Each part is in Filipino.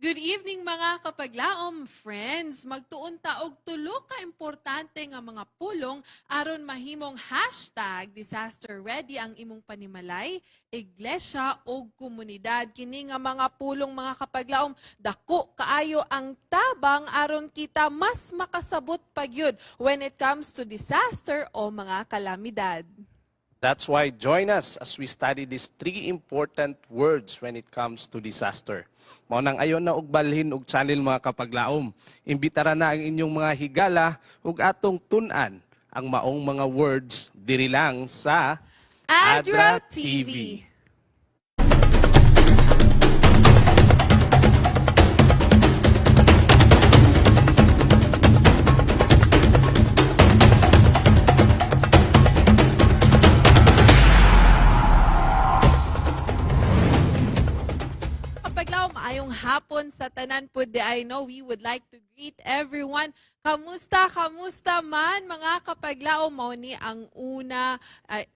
Good evening mga kapaglaom, friends. Magtuon ta og tulo ka importante nga mga pulong aron mahimong #disaster ready ang imong panimalay, iglesia o komunidad. Kini nga mga pulong mga kapaglaom, dako kaayo ang tabang aron kita mas makasabot pagyud when it comes to disaster o mga kalamidad. That's why join us as we study these three important words when it comes to disaster. Mao nang ayon na og balhin og channel mga kapaglaom. Imbitara na ang inyong mga higala ug atong tun-an ang maong mga words diri lang sa Adra TV. Maayong hapon sa tanan po di I know we would like to greet everyone. Kamusta man mga kapaglaom, mao ni ang una,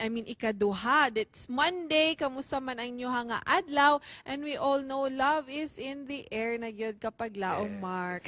ikaduha. It's Monday, kamusta man ang inyo nga adlaw, and we all know love is in the air na gyud kapaglaom, yes. Mark.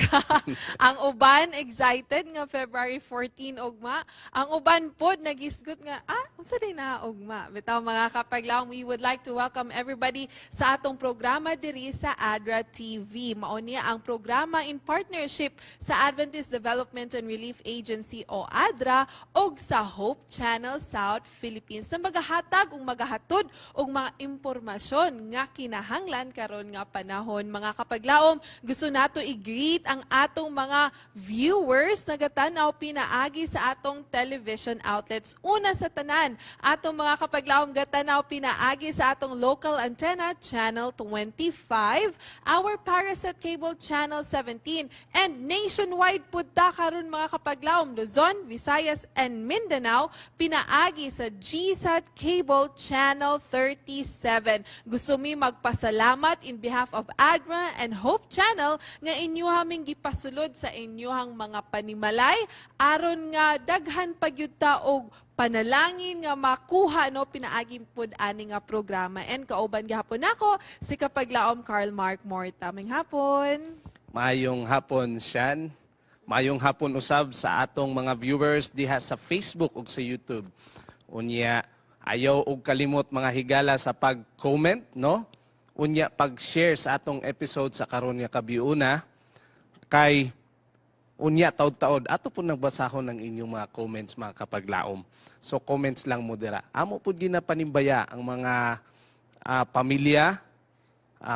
Ang uban excited nga February 14 ugma. Ang uban pod nagisgot nga unsa day na ugma. Bitaw mga kapaglaom, we would like to welcome everybody sa atong programa diri sa Adra TV. Mao niya ang programa in partnership sa Adventist Development and Relief Agency o ADRA og sa Hope Channel South Philippines na magahatag ug magahatod og mga impormasyon nga kinahanglan karon nga panahon. Mga kapaglaom, gusto nato i-greet ang atong mga viewers nagatanaw pinaagi sa atong television outlets. Una sa tanan, atong mga kapaglaom gatanaw pinaagi sa atong local antenna Channel 25, our Parasat Cable Channel 17, and nationwide pud ta karon mga kapaglaom, Luzon, Visayas, and Mindanao, pinaagi sa GSAT Cable Channel 37. Gusto mi magpasalamat in behalf of ADRA and Hope Channel nga inyo haming gipasulod sa inyohang mga panimalay aron nga daghan pagyud ta og panalangin nga makuha no pinaaging pud ani nga programa. And kauban gihapon nako si kapaglaom Carl Mark Morta. May hapon. Maayong hapon, Shan. Maayong hapon usab sa atong mga viewers diha sa Facebook ug sa YouTube. Unya, ayaw og kalimot mga higala sa pag-comment, no? Unya, pag-share sa atong episode sa karon nga kabiuna. Kay, unya, taod-taod, ato po nagbasahon ng inyong mga comments, mga kapaglaom. So, comments lang mo dira. Amo po ginapanimbaya ang mga pamilya,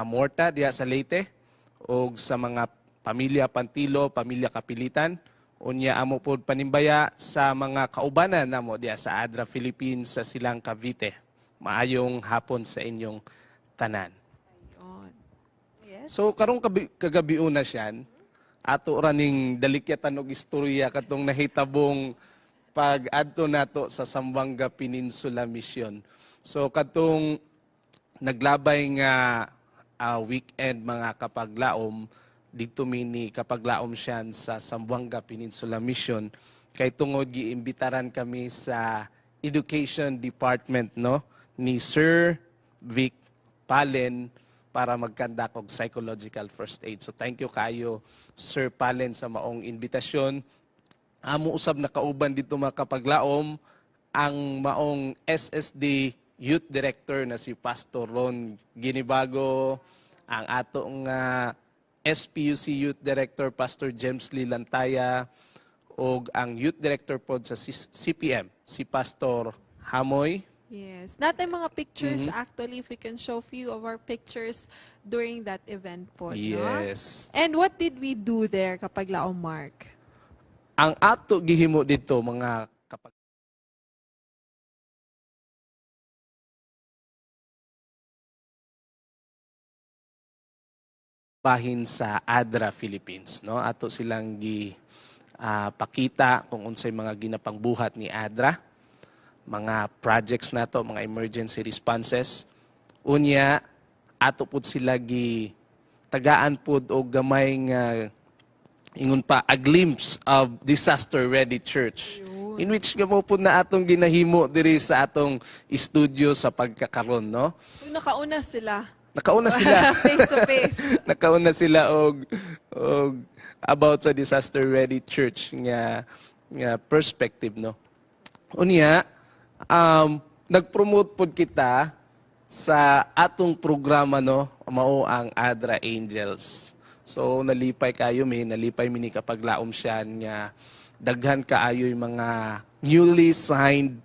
Morta, diha sa Leyte, o sa mga pamilya Pantilo, pamilya Kapilitan. Unya amo pod panimbaya sa mga kaubanan namo diya sa Adra Philippines sa Silang Cavite. Maayong hapon sa inyong tanan. Yes. So karong kagabi una siyan, ato raning dalikyatan og istorya katong nahitabong pag-adto nato sa Zamboanga Peninsula Mission. So katong naglabay nga weekend mga kapaglaom, dito mini kapaglaom siyan sa Zamboanga Peninsula Mission kay tungod giimbitaran kami sa Education Department no ni Sir Vic Palen para magkandak og psychological first aid. So thank you kayo Sir Palen sa maong invitasyon. Amo usab nakauban dito mga kapaglaom ang maong SSD Youth Director na si Pastor Ron Ginibago, ang atong SPUC Youth Director Pastor James Lee Lantaya, o ang Youth Director pod sa CPM, si Pastor Hamoy. Yes. Natay mga pictures actually, if we can show few of our pictures during that event po. Yes. No? And what did we do there kapaglaom, Mark? Ang ato gihimo dito mga kapag bahin sa Adra Philippines, no? Ato silang pakita kung unsay mga ginapangbuhat ni Adra, mga projects nato, mga emergency responses. Unya ato pud sila tagaan pud og gamay nga ingon pa a glimpse of disaster ready church. In which gamo pud na atong ginahimo diri sa atong studio sa pagkakaron, no? Nakauna sila. nakauna sila. Face to face. Nakauna sila og about sa disaster ready church nga perspective, no. Unya, nag-promote pod kita sa atong programa, no, mao ang Adra Angels. So nalipay mi ni kapaglaom siya nga daghan kaayo yung mga newly signed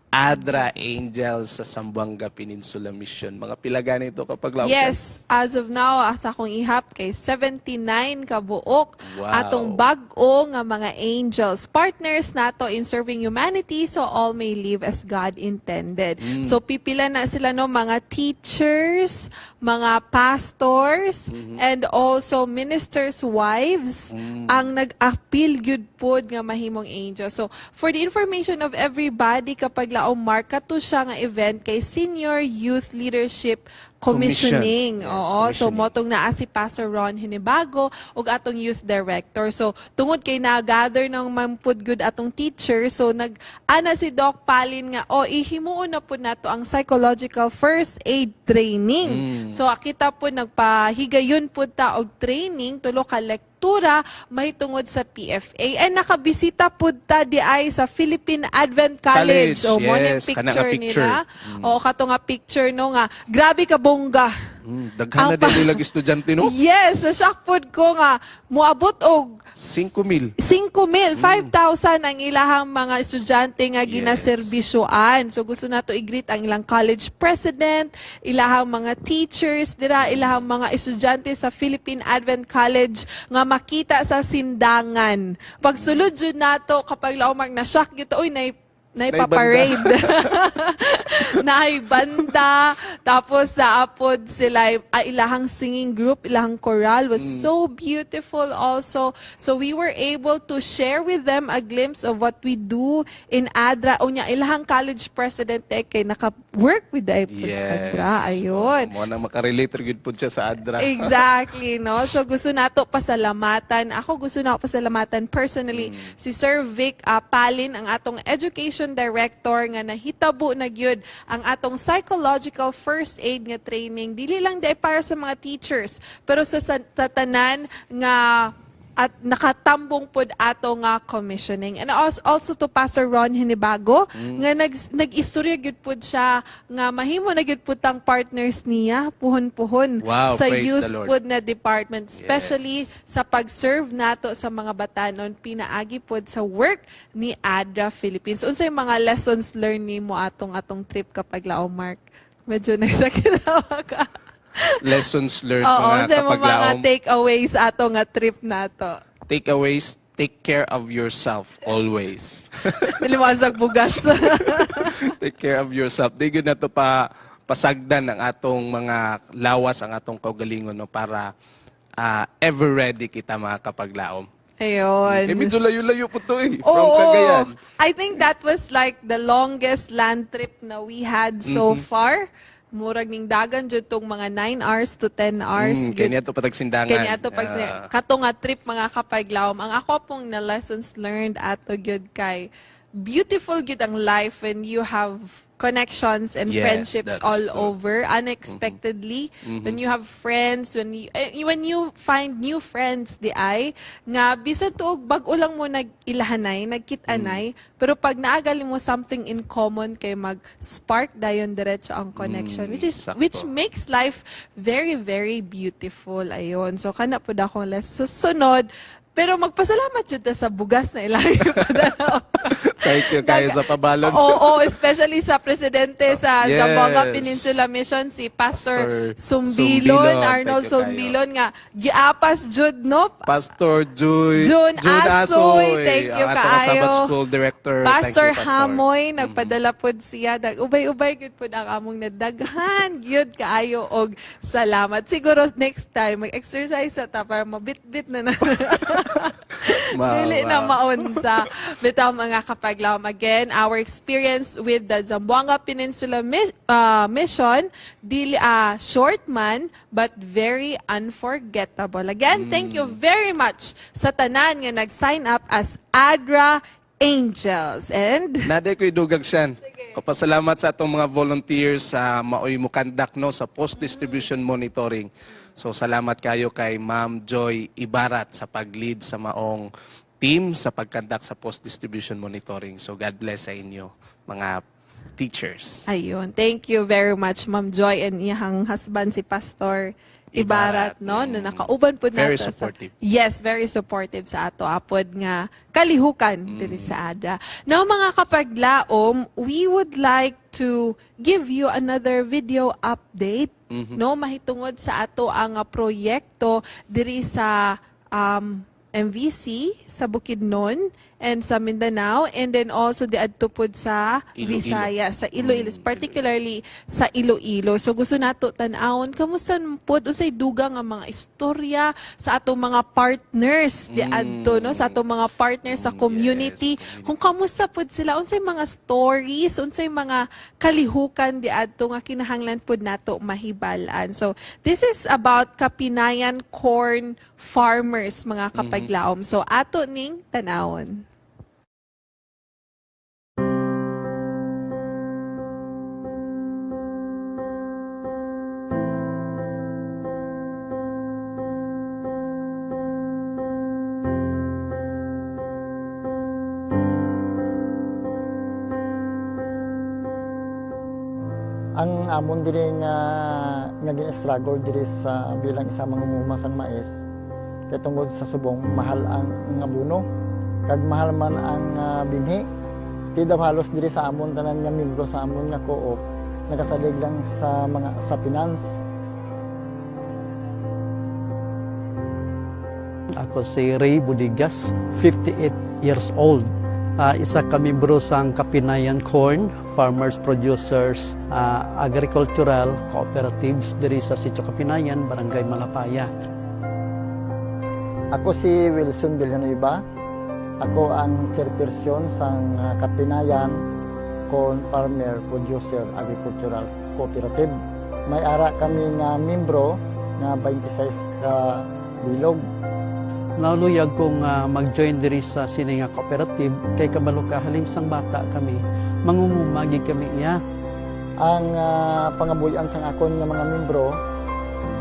Adra Angels sa Zamboanga Peninsula Mission. Mga pila ganito kapaglaom siya? Yes, as of now, sa akong ihap kay 79 kabuok Wow. atong bag-o nga mga angels. Partners nato in serving humanity so all may live as God intended. So pipila na sila no mga teachers, mga pastors, and also ministers' wives ang nag-appeal gyud pod nga mahimong angels. So for the information of everybody kapag laom Mark kato siya nga event kay Senior Youth Leadership Commissioning. Yes, Oo, so commissioning. motong naa si Pastor Ron Hinibago ug atong youth director. So tungod kay na-gather ng mampud good atong teacher, so nag-ana si Doc Palin nga ihimuon na po nato ang psychological first aid training. So kita po nagpahigayon po ta og training tulo ka lektura mahitungod sa PFA. And nakabisita po ta di ay sa Philippine Advent College. College, O mo ning yes, kana nga picture picture. nila. O kato nga picture no nga grabe ka bongga. Daghan na Ang pa- din nilang estudyante, no? Yes, na-shock pod ko nga moabot og 5,000. 5,000, 5,000 ang ilahang mga estudyante nga Yes. ginaserbisyoan. So gusto nato i-greet ang ilang college president, ilahang mga teachers, dira ilahang mga estudyante sa Philippine Advent College nga makita sa sindangan. Pagsulod jud nato kapag laomag na shock gyud oy naipaparade. Naay banda. Tapos sa apod sila, ilahang singing group, ilahang choral was so beautiful also. So we were able to share with them a glimpse of what we do in Adra. O niya, ilahang college president kay naka-work with the Yes. Adra. Ayun. Mo na makarelate gyud pud siya sa Adra. Exactly, no? So gusto nato pasalamatan. Ako gusto na ako pasalamatan personally si Sir Vic Palin, ang atong education director nga nahitabo na gyud ang atong psychological first aid nga training. Dili lang dai para sa mga teachers, pero sa tanan nga at nakatambong pod ato nga commissioning. And also to Pastor Ron Hinibago, nga nag-istorya gyud pod siya nga mahimo na gyud pud tang partners niya puhon-puhon Wow, sa praise youth the Lord. pod na department, especially Yes. sa pag-serve nato sa mga batanon pinaagi pod sa work ni Adra Philippines. Unsay mga lessons learned nimo atong trip kapag lao, Mark? Medyo nagsakitawa ka. Lessons learned Oo, mga unsay mo mga kapaglaom. takeaways ato nga trip nato? Takeaways, take care of yourself always. Nilimasag bugas. Take care of yourself. Di gyud nato pasagdan ang atong mga lawas, ang atong kaugalingon, no, para ever ready kita mga kapaglaom. Ayun. Medyo layo-layo po to from Oo. Cagayan. I think that was like the longest land trip na we had so far. Murag ning dagan jud tong mga 9 hours to 10 hours. Kanya to patagsindangan. Kanya ato pag kato nga trip mga kapaglawom. Ang ako pong na lessons learned ato gyud kay beautiful gyud ang life when you have connections and Yes, friendships that's all true. over unexpectedly. When you have friends, when you find new friends di ay nga bisan tuog bag-o lang mo nag-ilahanay, nagkit-anay, pero pag naagali mo something in common kay mag-spark dayon diretso ang connection, sakto. which makes life very very beautiful. Ayon. So kana pud ako susunod. Pero magpasalamat jud ta sa bugas na ilang ipadala. Thank you kayo sa pabalon. Oo, especially sa presidente sa Yes. Zamboanga Peninsula Mission, si Pastor Pastor Sumbilon, Sumbilon. Arnold Thank you kayo. Sumbilon nga giapas jud no. Pastor June Asoy, thank you ang atong Sabbath kaayo. School Director. Pastor Thank you, Hamoy nagpadala pod siya ubay-ubay gyud pod ang among nadaghan gyud kaayo og salamat. Siguro next time mag-exercise ta para mabit-bit na. Dili na maunsa. Bitaw mga kapaglaom. Again, our experience with the Zamboanga Peninsula Mission, dili short man, but very unforgettable. Again, thank you very much sa tanan nga nag-sign up as Adra Angels. And Naday ko'y dugag siyan. papasalamat sa atong mga volunteers sa maoy mo conduct no sa post-distribution monitoring. So salamat kayo kay Ma'am Joy Ibarat sa pag-lead sa maong team sa pag-conduct sa post-distribution monitoring. So God bless sa inyo, mga teachers. Ayun. Thank you very much, Ma'am Joy, and iyang husband, si Pastor Ibarat, no? Na nakauban po nato. Very supportive. Yes, very supportive sa ato. Apod nga kalihukan diri sa Adra. Now, mga kapaglaom, we would like to give you another video update, no? Mahitungod sa ato ang proyekto diri sa MVC sa Bukidnon and sa Mindanao, and then also the adtupod sa Visayas, sa Iloilo, particularly sa Iloilo. So gusto nato tan-awon kamusta pod usay duga nga mga istorya sa atong mga partners di adto, no, sa atong mga partners sa community. Kung kamusta pod sila, unsay mga stories, unsay mga kalihukan di adto nga kinahanglan pod nato mahibalan. So this is about Kapinayan corn farmers, mga kapaglaom. So ato ning tanawon. Ang amon diri nga naging struggle diri sa bilang isa mangumuma sang mais kay tungod sa subong mahal ang abono kag mahal man ang binhi. Ti daw halos diri sa amon tanan nga membro sa amon nga co-op nagasalig lang sa finance. Ako si Ray Budigas, 58 years old. Isa kami membro sa Kapinayan Corn Farmers Producers Agricultural Cooperatives diri sa Sitio Kapinayan, Barangay Malapaya. Ako si Wilson Villanueva. Ako ang chairperson sa Kapinayan Corn Farmer Producer Agricultural Cooperative. May ara kami nga membro nga 26 ka bilog. Naluyag kong mag-join diri sa sini nga cooperative kay kabalo kahaling sang bata kami mangungumagi kami iya. Ang pangabuyan sang akon nga mga membro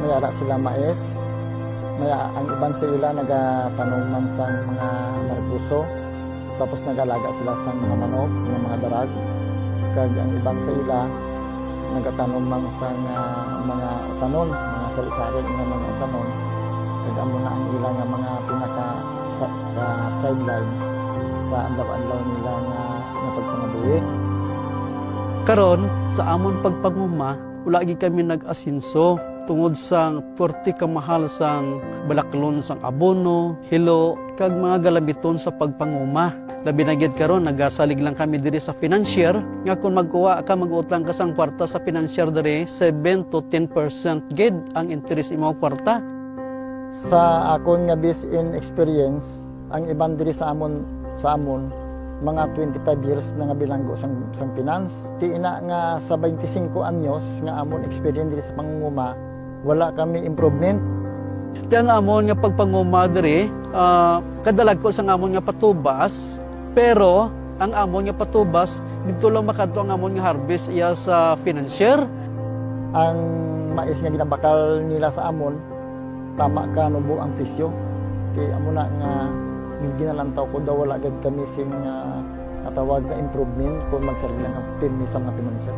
may ara sila mais, may ang iban sa ila nagatanom man sang mga marguso, tapos nagalaga sila sang mga manok, mga darag, kag ang iban sa ila nagatanom man sang mga utanon, mga sari-sari nga mga utanon. Amo na ang ilang mga sideline sa adlaw-adlaw nila nga pagpangabuhi. Karon sa amon pagpanguma, wala gid kami nag-asinso tungod sang 40 ka mahal sang balaklon sang abono, hilo kag mga galabiton sa pagpanguma. Labi na gid karon nagasalig lang kami diri sa financier nga kung magkuha ka mag-utang ka sang kwarta sa financier diri 7 to 10% gid ang interest imo kwarta. Sa akon nga based in experience, ang iban diri sa amon mga 25 years na nga bilanggo sang finance. Ti ina nga sa 25 anyos nga amon experience diri sa pangunguma, wala kami improvement. Ti ang amon nga pagpanguma diri, kadalag ko sang amon nga patubas, pero ang amon nga patubas dito lang makadto ang amon nga harvest iya sa financier. Ang mais nga ginabakal nila sa amon tama ka nubo ang presyo. Kaya amo na nga ginalantaw ko daw wala agad kami sing natawag na improvement kung magsarili lang ang pirmi sa mga pinansyal.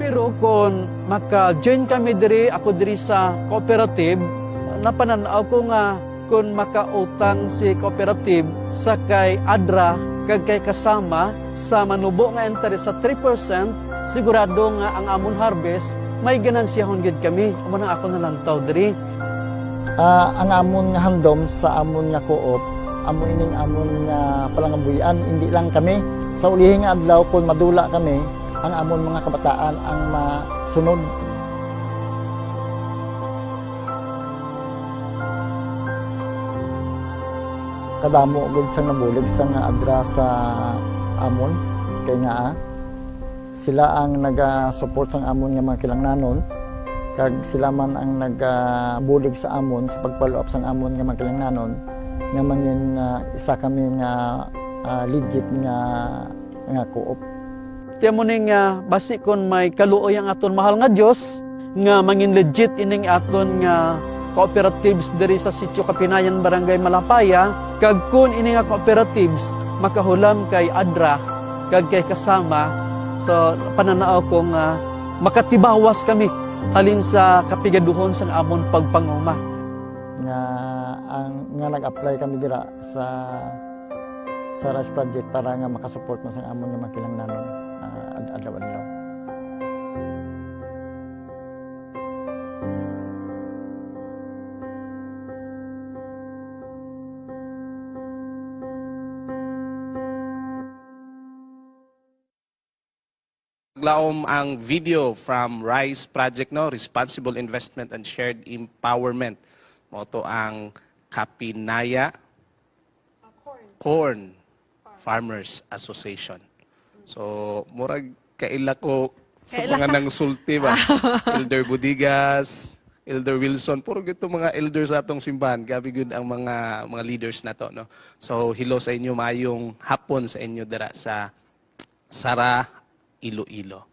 Pero kung maka-join kami diri, ako diri sa cooperative, napananaw ko nga kung makautang si cooperative sa kay Adra kag kay kasama sa manubo nga interest sa 3%, sigurado nga ang amon harvest may ganansiyahon gid kami. Amo na ako nalantaw diri. Ang amon nga handom sa amon nga co-op, amon nga palangabuyan, hindi lang kami. Sa ulihing adlaw kung madula kami, ang amon mga kabataan ang masunod. Kadamo gud sang nabulig sang Adra sa amon kay nga Sila ang naga-support sa amon nga mga kilangnanon, kag sila man ang nagabulig sa amon sa pag-follow up sa amon nga mga kilangnanon, nga mangin isa kami nga legit nga co-op. Tiyan mo ning basi kon may kaluoy ang aton mahal nga Dios nga mangin legit ining aton nga cooperatives diri sa Sitio Kapinayan, Barangay Malapaya, kag kun ini nga cooperatives makahulam kay Adra kag kay kasama, so pananaaw ko nga makatibawas kami halin sa kapigaduhon sang amon pagpanguma. Nga nag-apply kami dira sa RISE project para nga makasupport man sang amon nga makilangnanon adlaw-adlaw. Laom ang video from RISE Project, no, Responsible Investment and Shared Empowerment. Moto ang Kapinaya Corn Farmers Association. So, murag kaila ko sa mga nangsulti ba? Elder Budigas, Elder Wilson, puro gito mga elders sa atong simbahan. Gabi good ang mga leaders na to, no? So, hello sa inyo, mayong hapon sa inyo dira sa Sara, Iloilo.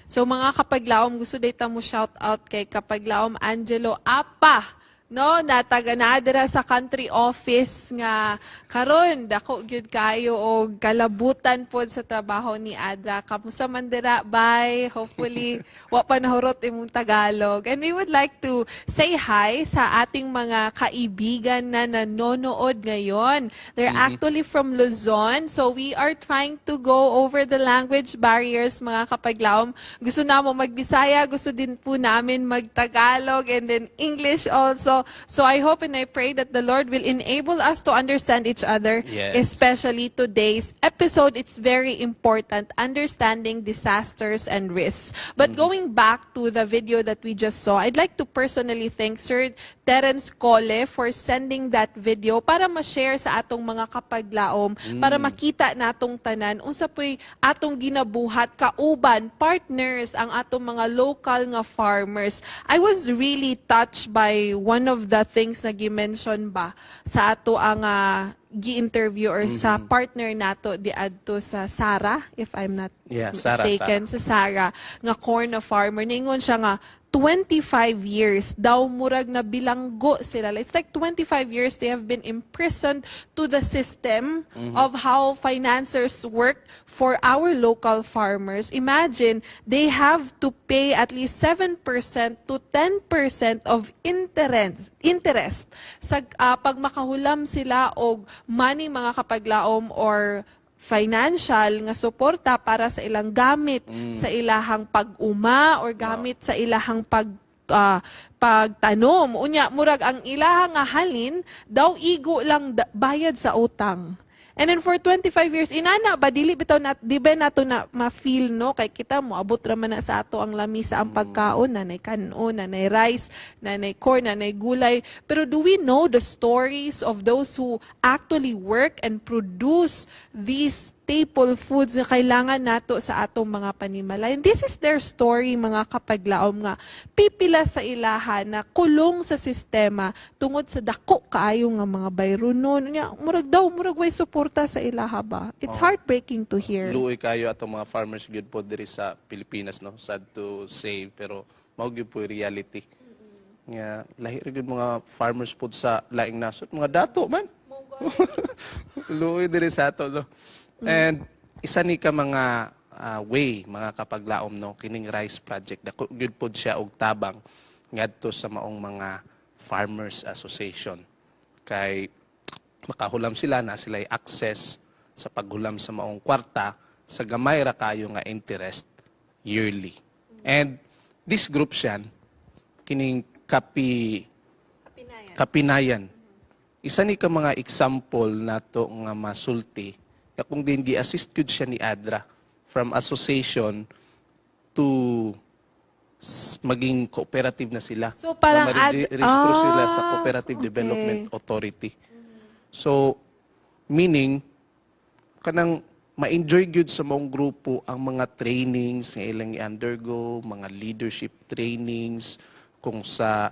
So mga kapaglaom, gusto data mo shout out kay kapaglaom Angelo Apa, no, nadira sa country office nga karon dako gyud kayo og kalabutan pod sa trabaho ni Adra. Kamusta man dira? Bye. Hopefully wa pa nahurot imong Tagalog. And we would like to say hi sa ating mga kaibigan na nanonood ngayon. They're actually from Luzon. So we are trying to go over the language barriers, mga kapaglaom. Gusto na mo magbisaya, gusto din po namin magtagalog and then English also. So I hope and I pray that the Lord will enable us to understand each other, Yes. especially today's episode. It's very important, understanding disasters and risks. But going back to the video that we just saw, I'd like to personally thank Sir Terence Cole for sending that video para ma-share sa atong mga kapaglaom, para makita natong tanan unsa poy atong ginabuhat kauban partners ang atong mga local nga farmers. I was really touched by one of the things na gi-mention ba sa ato ang gi-interview or sa partner nato di adto sa Sara, if I'm not mistaken, sa Sara nga corn na farmer. Ningon siya nga 25 years daw murag na bilanggo sila. It's like 25 years they have been imprisoned to the system of how financiers work for our local farmers. Imagine, they have to pay at least 7% to 10% of interest sa pag makahulam sila og money, mga kapaglaom, or financial nga suporta para sa ilang gamit sa ilahang pag-uma or gamit sa ilahang pagtanom. Unya, murag ang ilahang nga halin, daw igo lang bayad sa utang. And then for 25 years, inana ba, dili bitaw na, di ba nato na ma-feel, no? Kay kita mo, abot raman na sa ato ang lamisa ang pagkaon, nanay kanon, nanay rice, nanay corn, nanay gulay. Pero do we know the stories of those who actually work and produce these staple foods na kailangan nato sa atong mga panimalayan? This is their story, mga kapaglaom, nga pipila sa ilaha na kulong sa sistema tungod sa dako kaayo nga mga bayronon. Murag way suporta sa ilaha ba? It's heartbreaking to hear. Luoy kayo atong mga farmers good po diri sa Pilipinas, no? Sad to say, pero mao gyud po reality. Nga lahi ra gyud mga farmers po sa laing nasod, mga dato man. Luoy diri sa ato, no? And isa ni ka mga way, mga kapaglaom, no, kining RISE project, dako gyud pod siya og tabang ngadto sa maong mga farmers association. Kay makahulam sila na sila'y access sa paghulam sa maong kwarta sa gamay ra kayo nga interest yearly. And this group siyan, kining Kapinayan. Isa ni ka mga example nato nga masulti kung din gi-assist gyud siya ni Adra from association to maging cooperative na sila. So parang restro sila sa Cooperative Development Authority. So meaning kanang ma-enjoy gyud sa mong grupo ang mga trainings nga ilang i-undergo, mga leadership trainings, kung sa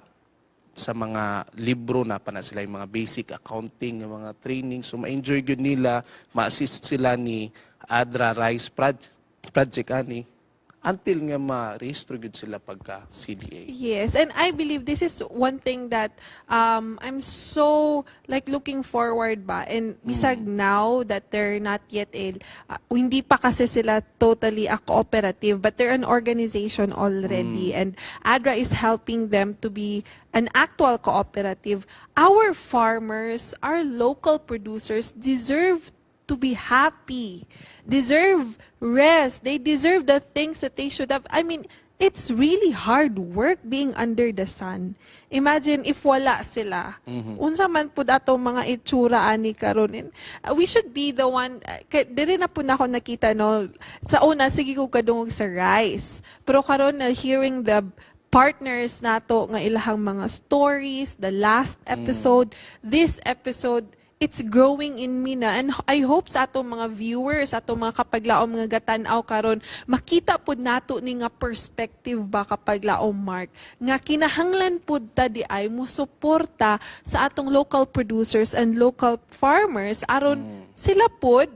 mga libro na pa na sila yung mga basic accounting, yung mga training. So ma-enjoy gyud nila, ma-assist sila ni Adra Rice Project ani until nga ma-register gyud sila pagka CDA. Yes, and I believe this is one thing that I'm so like looking forward ba, and bisag now that they're not yet hindi pa kasi sila totally a cooperative, but they're an organization already, and ADRA is helping them to be an actual cooperative. Our farmers, our local producers deserve to be happy, deserve rest. They deserve the things that they should have. I mean, it's really hard work being under the sun. Imagine if wala sila. Unsa man pud ato mga itsura ani karon. We should be the one, diri na pud ako nakita no, sa una sige ko kadungog sa rice. Pero karon na hearing the partners nato nga ilahang mga stories, the last episode, this episode, it's growing in me na, and I hope sa atong mga viewers, atong mga kapaglaom mga gatan-aw karon, makita pud nato ni nga perspective ba kapaglaom, Mark, nga kinahanglan pud ta di ay mo suporta sa atong local producers and local farmers aron sila pud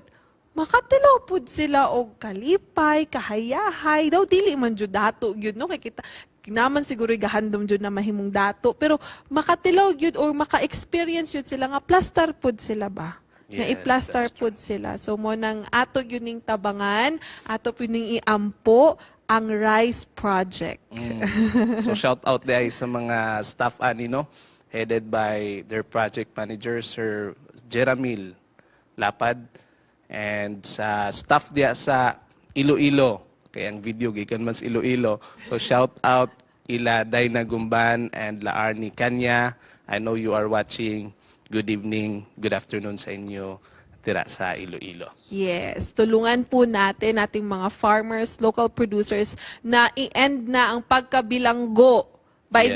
makatilaw pud sila og kalipay, kahayahay, daw dili man jud dato gyud no, kay kita naman siguro gahandom jud na mahimong dato, pero makatilaw gyud or maka-experience jud sila nga plaster pud sila ba, nga Yes, i-plaster that's pud sila. So mo nang ato gyud ning tabangan, ato pud ning iampo ang Rice Project. So shout out day sa mga staff ani no, headed by their project manager Sir Jeramil Lapad, and sa staff diya sa Iloilo. Kaya ang video gikan man sa Iloilo. So shout out ila Dayna Gumban and La Arnie Kanya. I know you are watching. Good evening, good afternoon sa inyo tira sa Iloilo. Yes, tulungan po natin ating mga farmers, local producers na i-end na ang pagkabilanggo by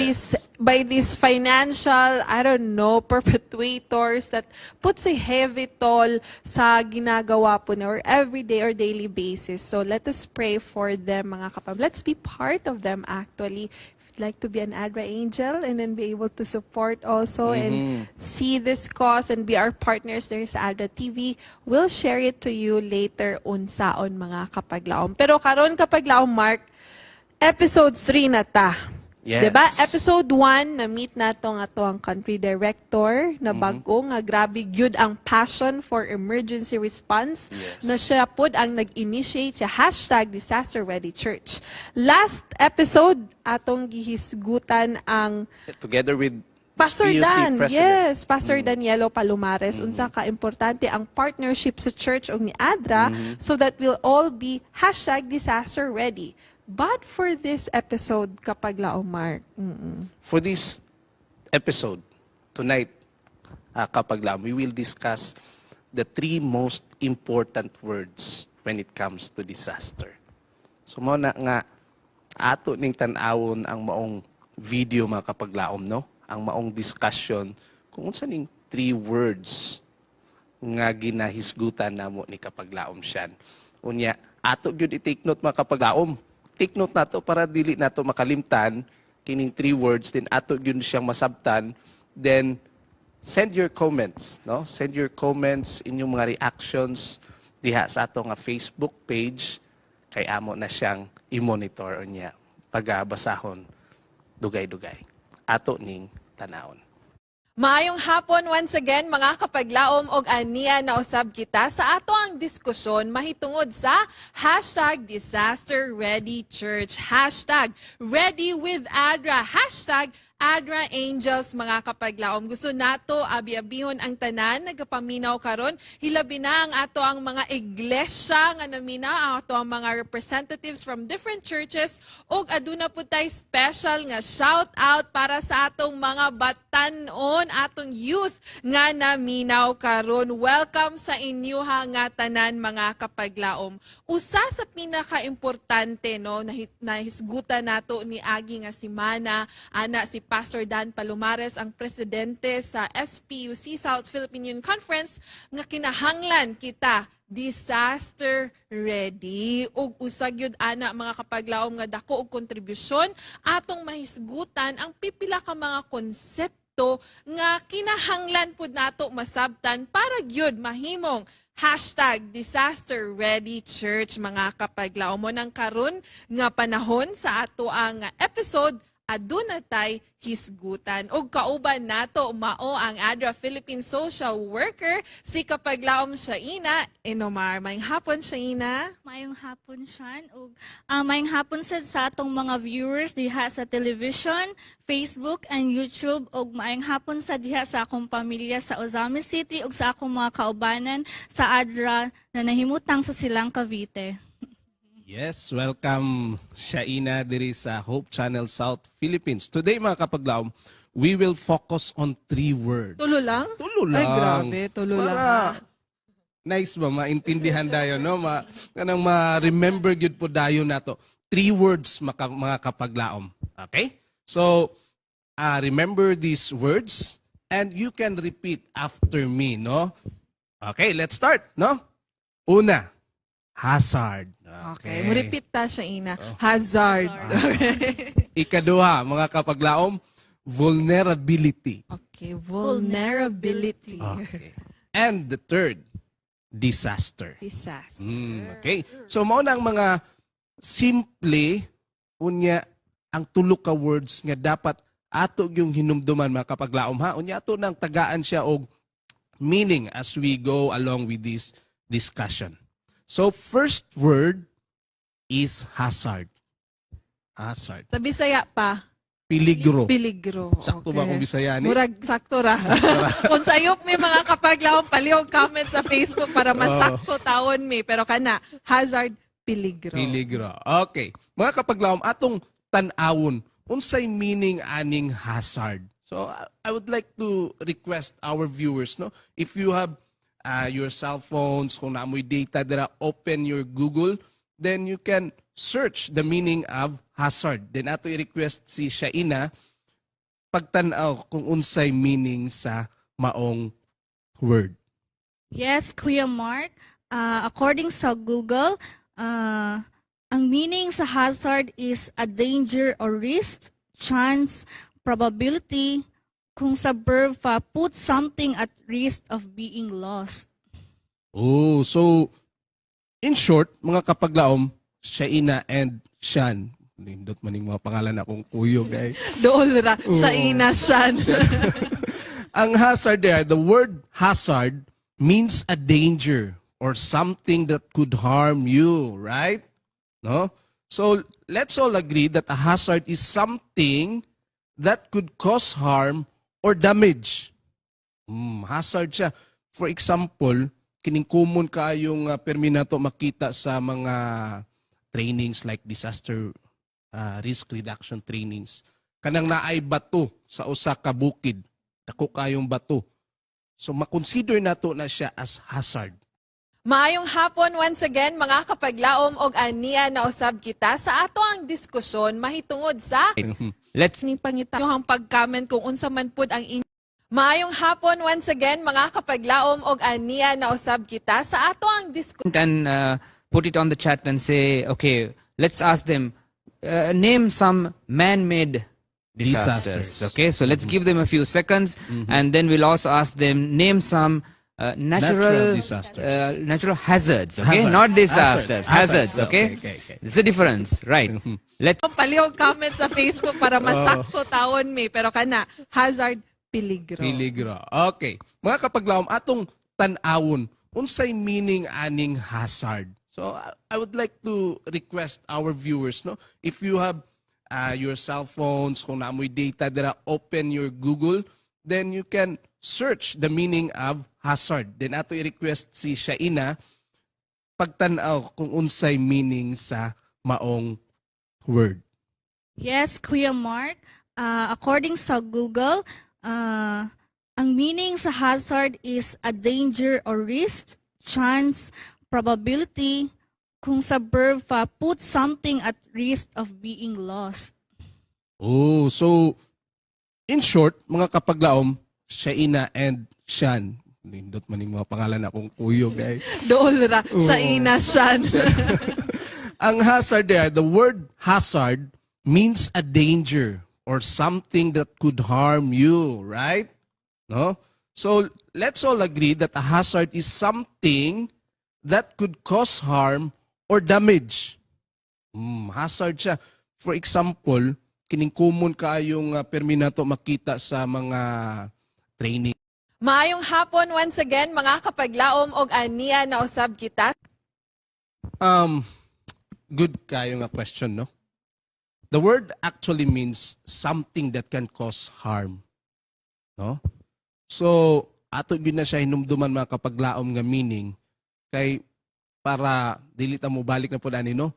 these financial, I don't know, perpetuators that puts a heavy toll sa ginagawa po na or everyday or daily basis. So let us pray for them, mga kapab. Let's be part of them actually. If you'd like to be an ADRA angel and then be able to support also and see this cause and be our partners there sa Adra TV, we'll share it to you later unsaon, mga kapaglaom. Pero karon kapaglaom, Mark, episode 3 na ta. Yes. Diba? Episode 1, na-meet nato nga to ang country director na bago nga grabe gyud ang passion for emergency response. Yes. Na siya pod ang nag-initiate sa #DisasterReadyChurch. Last episode, atong gihisgutan ang Together with Pastor PUC Dan, President. yes, Pastor Danielo Palomares, unsa ka importante ang partnership sa church og ni Adra so that we'll all be #DisasterReady. But for this episode, kapaglaong Mark, For this episode, tonight, kapaglaom, we will discuss the 3 most important words when it comes to disaster. So mo na nga, ato ning tan-awon ang maong video, mga kapaglaom, no? Ang maong discussion kung unsa ning 3 words nga ginahisgutan namo ni kapaglaom siyan. Unya, ato gyud i-take note, mga kapaglaom. Take note nato para dili nato makalimtan kining 3 words, then ato gyud siyang masabtan. Then send your comments, no? Send your comments, inyong mga reactions diha sa ato nga Facebook page, kay amo na siyang i-monitor niya pagabasahon dugay-dugay. Ato ning tanawon. Maayong hapon once again, mga kapaglaom og aniya na usab kita sa ato ang diskusyon mahitungod sa #DisasterReadyChurch, #ReadyWithAdra, Adra Angels, mga kapaglaom. Gusto nato abi-abihon ang tanan nagapaminaw karon, hilabi na ang ato ang mga iglesia nga namina, ang ato ang mga representatives from different churches, og aduna po tay special nga shout out para sa atong mga batanon, atong youth nga naminaw karon. Welcome sa inyo nga tanan, mga kapaglaom. Usa sa pinaka-importante no nahisgutan nato ni agi nga si Mana, ana si Pastor Dan Palomares, ang presidente sa SPUC, South Philippine Union Conference, nga kinahanglan kita disaster ready. Ug usag yun ana mga kapaglaom nga dako og kontribusyon atong mahisgutan ang pipila ka mga konsepto nga kinahanglan pud nato masabtan para gyud mahimong #disaster ready church mga kapaglaom mo nang karon nga panahon sa ato ang episode aduna tay hisgutan. Og kauban nato mao ang Adra Philippine Social Worker si kapaglaom Shaina Enomar. Maayong hapon Shaina. Mayong hapon siyan. Ug mayong hapon sad sa atong mga viewers diha sa television, Facebook and YouTube. Ug maayong hapon sa diha sa akong pamilya sa Ozami City ug sa akong mga kaubanan sa Adra na nahimutang sa Silang Cavite. Yes, welcome Shaina diri sa Hope Channel South Philippines. Today mga kapaglaom, we will focus on 3 words. Tulo lang? Tulo Ay lang. grabe, tulo lang. Para nice ba maintindihan dayon no? Kanang ma-remember gyud po dayon nato. 3 words mga kapaglaom. Okay? So, remember these words and you can repeat after me, no? Okay, let's start, no? Una, hazard. Okay, mo repeat ta Shaina. Hazard. Okay. Ikaduha, mga kapaglaom, vulnerability. Okay, vulnerability. Okay. And the third, disaster. Disaster. Okay. So mao na ang mga simple unya ang tulo ka words nga dapat ato yung hinumduman mga kapaglaom ha. Unya ato nang tagaan siya og meaning as we go along with this discussion. So first word is hazard. Hazard. Sa Bisaya pa, Peligro. peligro. Sakto ba kung Bisaya ni? Murag sakto ra. Kung sayop may mga kapaglaom palihog comment sa Facebook para masakto taon mi, pero kana hazard peligro. Peligro. Okay. Mga kapaglaom, atong tan-awon, unsay meaning aning hazard? So I would like to request our viewers, no? If you have your cell phones, kung naamoy data dira, open your Google, then you can search the meaning of hazard. Then ato i-request si Shaina pagtan-aw kung unsay meaning sa maong word. Yes, Kuya Mark. According sa Google, ang meaning sa hazard is a danger or risk, chance, probability, kung sa verb pa, put something at risk of being lost. Oh, so in short, mga kapaglaom, Shaina and Shan. Nindot man yung mga pangalan akong kuyo, guys. Dool ra. Shaina Shan. Ang hazard there, the word hazard means a danger or something that could harm you, right? No? So let's all agree that a hazard is something that could cause harm or damage. Hazard siya. For example, kining common kayong perminato makita sa mga trainings like disaster risk reduction trainings. Kanang naay bato sa usa ka bukid. Dako kayong bato. So makonsider nato na siya as hazard. Maayong hapon once again mga kapaglaom og aniya na usab kita sa ato ang diskusyon mahitungod sa Let's ning pangitahong pag-comment kung unsa man pud ang Maayong hapon once again mga kapaglaom og aniya na usab kita sa ato ang diskusyon. and put it on the chat and say, okay, let's ask them, name some man-made disasters. Okay, so let's give them a few seconds, and then we'll also ask them, name some Natural natural disasters. natural hazards. Okay, Hazards. not disasters. Hazards. Hazards. Okay, Okay. there's a difference, right? Let's Palihog comment sa Facebook para masakto taon mi, pero kana hazard peligro. Peligro. Okay. Mga kapaglaom, atong tan-awon, unsay meaning aning hazard? So I would like to request our viewers, no? If you have your cell phones, kung naamoy data dira, open your Google, then you can search the meaning of hazard. Then ato i-request si Shaina pagtan-aw kung unsay meaning sa maong word. Yes, Kuya Mark. According sa Google, ang meaning sa hazard is a danger or risk, chance, probability, kung sa verb pa, put something at risk of being lost. Oh, so in short, mga kapaglaom, Shaina and Shan, Nindot man yung mga pangalan akong kuyo, guys. Dool ra, siya ina siyan. Ang hazard there, the word hazard means a danger or something that could harm you, right? No? So, let's all agree that a hazard is something that could cause harm or damage. Hazard siya. For example, kining common kayong perminato makita sa mga training. Maayong hapon once again, mga kapaglaom og aniya na usab kita. Good kayo nga question, no? The word actually means something that can cause harm. No? So, ato yun na siya hinumduman mga kapaglaom nga meaning kay para dilita mo balik na po ani, no?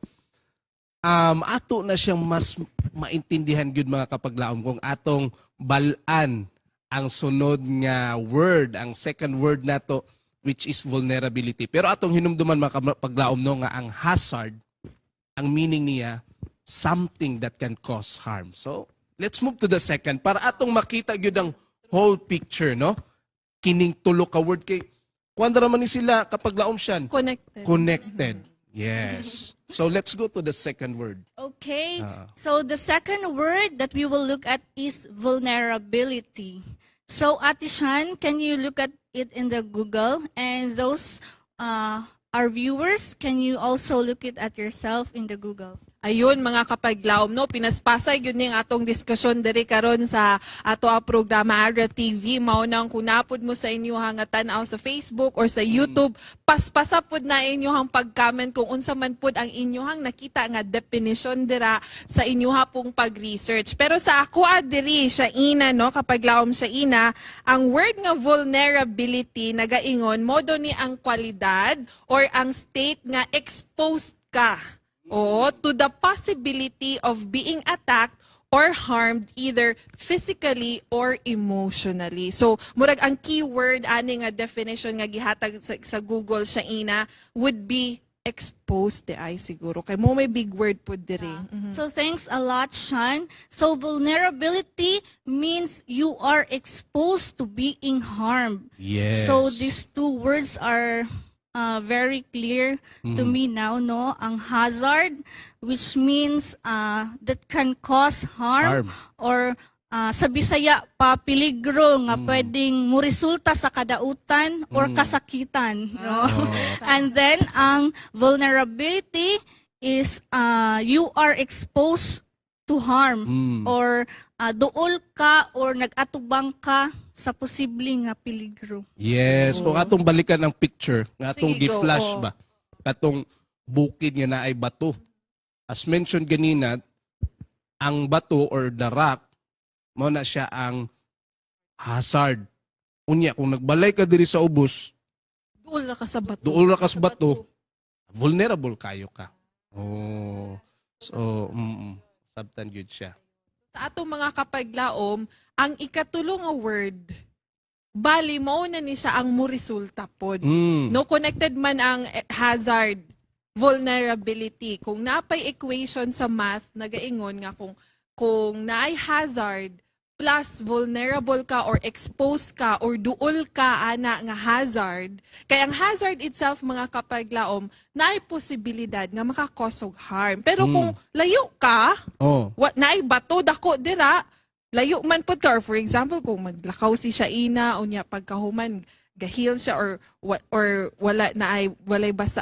Ato na siyang mas maintindihan gyud mga kapaglaom kung atong balaan ang sunod nga word, ang second word nato which is vulnerability. Pero atong hinumduman mga kapaglaom no nga ang hazard, ang meaning niya something that can cause harm. So, let's move to the second para atong makita gyud ang whole picture, no? Kining tulo ka word kay kuanda ra man ni sila kapaglaom siyan. Connected. Yes. So let's go to the second word. Okay, so the second word that we will look at is vulnerability. So Ate Shan, can you look at it in the Google? And those our viewers, can you also look it at yourself in the Google? Ayun mga kapaglaom, no, pinaspasay yun ning atong diskusyon diri karon sa ato a programa Adra TV. Mao nang kunapod mo sa inyo hangatan aw sa Facebook or sa YouTube, paspasa pud na inyohang pag-comment kung unsa man pud ang inyohang nakita nga definition dira sa inyoha pong pag-research. Pero sa ako diri siya ina, no, kapaglaom siya ina, ang word nga vulnerability nagaingon modo ni ang kwalidad or ang state nga exposed ka to the possibility of being attacked or harmed either physically or emotionally. So, murag ang keyword ani nga definition nga gihatag sa Google siya ina would be exposed ay siguro. Kay mo may big word po diri. So thanks a lot, Sean. So vulnerability means you are exposed to being harmed. Yes. So these two words are very clear to me now, no? Ang hazard, which means that can cause harm. Or sa Bisaya pa peligro nga pwedeng muresulta sa kadautan or kasakitan, no? And then ang vulnerability is you are exposed to harm or duol ka or nag-atubang ka sa posibleng nga peligro. Yes, kung atong balikan ang picture, nga atong Sige, gi-flash ba, katong bukid nga na ay bato. As mentioned ganina, ang bato or the rock, mo na siya ang hazard. Unya, kung nagbalay ka diri sa ubos, Duol ra ka sa bato. duol ra ka sa bato, vulnerable kayo ka. Oh. So, sabtan gyud siya. Sa atong mga kapaglaom, ang ikatulo nga word, bali mo na ni siya ang muresulta pod. No, connected man ang hazard, vulnerability. Kung napay equation sa math, nagaingon nga kung naay hazard plus vulnerable ka or exposed ka or duol ka ana nga hazard, kay ang hazard itself mga kapaglaom, naay posibilidad nga makakause og harm. Pero kung layo ka, naay bato dako dira, layo man pud ka, or for example kung maglakaw si siya ina unya pagkahuman gahil siya or wala na ay walay basa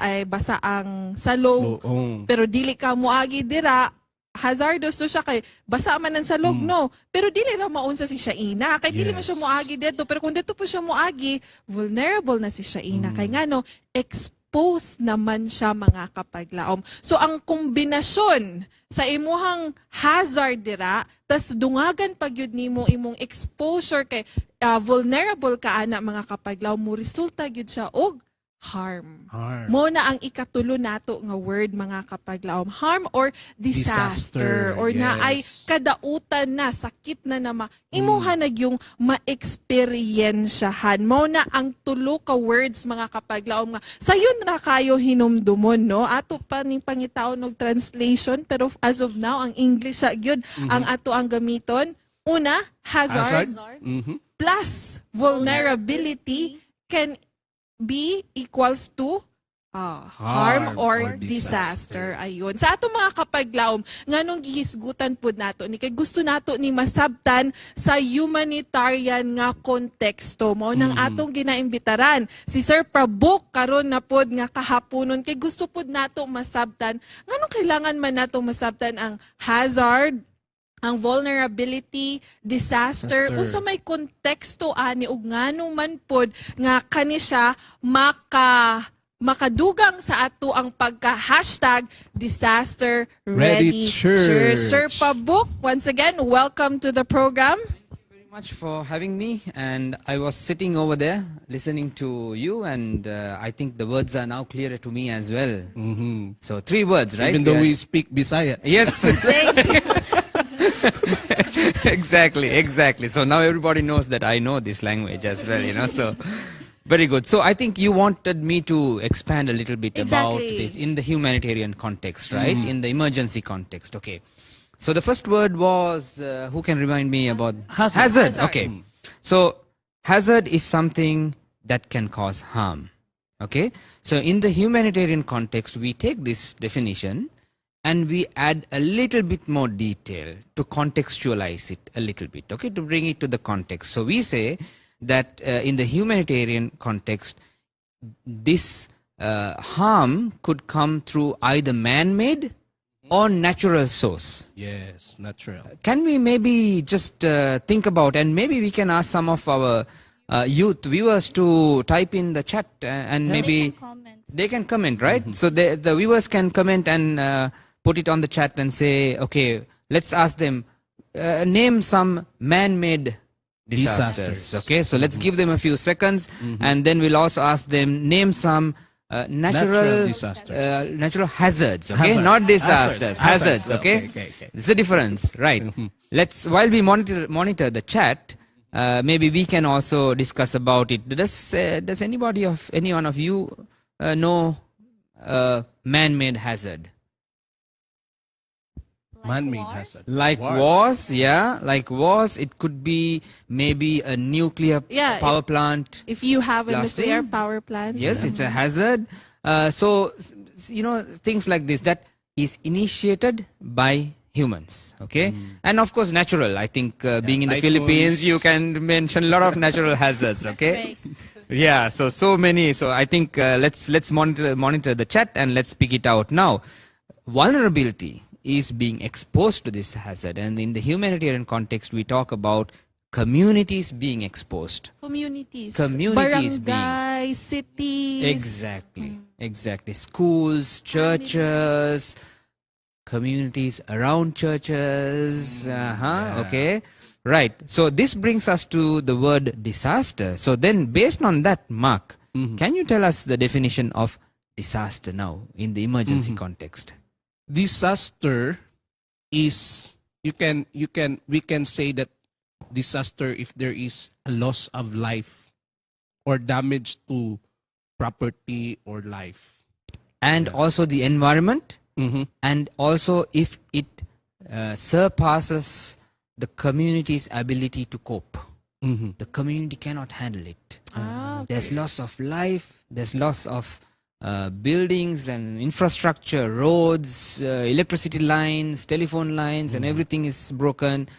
ang salog, pero dili ka moagi dira, hazardous to siya kay basa man ang salog, no, pero dili ra maunsa si siya ina kay dili man siya moagi dito, pero kung dito po siya moagi, vulnerable na si siya ina kay ngano exposed naman siya mga kapaglaom. So ang kombinasyon sa imuhang hazard dira tas dungagan pagyud nimo imong exposure kay vulnerable ka ana mga kapaglaom, mo resulta gyud siya og harm. Mo na ang ikatulo nato nga word mga kapaglaom, harm or disaster. Or na ay kadautan na, sakit na nama, imuha na yung ma-experiensyahan. Mo na ang tulo ka words mga kapaglaom nga, sayon ra kayo hinumdumon, no? Ato pa ning pangitaon og translation, pero as of now, ang English sa gyud ang ato ang gamiton. Una, hazard. Plus vulnerability, can be equals to harm or disaster. Ayun. Sa ato mga kapaglaom, nganong gihisgutan pud nato ni kay gusto nato ni masabtan sa humanitarian nga konteksto mo nang atong ginaimbitaran si Sir Prabuk karon na pod nga kahaponon kay gusto pud nato masabtan nganong kailangan man nato masabtan ang hazard, ang vulnerability, disaster, unsa may konteksto ani ug nganong man pod nga kani siya makadugang sa ato ang pagka-hashtag disaster ready church. Sir Pabuk, once again, welcome to the program. Very much for having me, and I was sitting over there listening to you, and I think the words are now clearer to me as well. So 3 words, right? Even though we speak Bisaya. Yes. Exactly. So now everybody knows that I know this language as well, so very good. So I think you wanted me to expand a little bit about this in the humanitarian context, right? In the emergency context. Okay. So the first word was, who can remind me about? Hazard. Okay. So hazard is something that can cause harm. Okay. So in the humanitarian context, we take this definition and we add a little bit more detail to contextualize it a little bit. Okay. To bring it to the context. So we say that in the humanitarian context, this harm could come through either man-made or natural source. Yes, natural. Can we maybe just think about, and maybe we can ask some of our youth viewers to type in the chat and maybe they can comment, right? So the viewers can comment and put it on the chat and say, okay, let's ask them, name some man-made disasters. Okay, so let's give them a few seconds, and then we'll also ask them name some natural disasters, natural hazards. Okay, not disasters, hazards. Okay, it's a difference, right? Let's while we monitor the chat, maybe we can also discuss about it. Does any one of you know man-made hazard? Man-made hazard. Like wars, it could be maybe a nuclear power plant. If you have a blasting. nuclear power plant. Yes, it's a hazard. So, things like this that is initiated by humans. Okay. And of course, natural. I think being in the Philippines, you can mention a lot of natural hazards. Okay. Yeah. So many. So I think let's monitor the chat and let's pick it out now. Vulnerability is being exposed to this hazard, and in the humanitarian context we talk about communities being exposed. Communities Barangay, cities. Exactly. Schools, churches, communities around churches. Okay, right. So this brings us to the word disaster. So then based on that, Mark, can you tell us the definition of disaster now in the emergency context? Disaster is we can say that disaster if there is a loss of life or damage to property or life, and also the environment, and also if it surpasses the community's ability to cope. The community cannot handle it. There's loss of life, there's loss of buildings and infrastructure, roads, electricity lines, telephone lines, and everything is broken.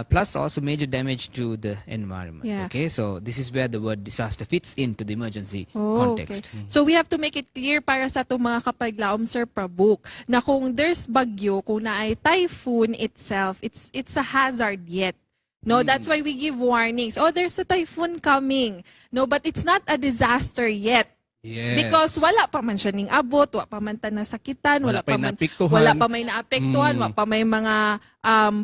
Plus also major damage to the environment. Okay, so this is where the word disaster fits into the emergency context. Okay. So we have to make it clear para sa itong mga kapaglaom, Sir Prabuk, na kung there's bagyo, kung na ay typhoon itself, it's a hazard yet. No, that's why we give warnings. Oh, there's a typhoon coming. No, but it's not a disaster yet. Yes. Because wala pa man siya ning abot, wala pa man ta nasakitan, wala pa may naapektuhan, wala pa may mga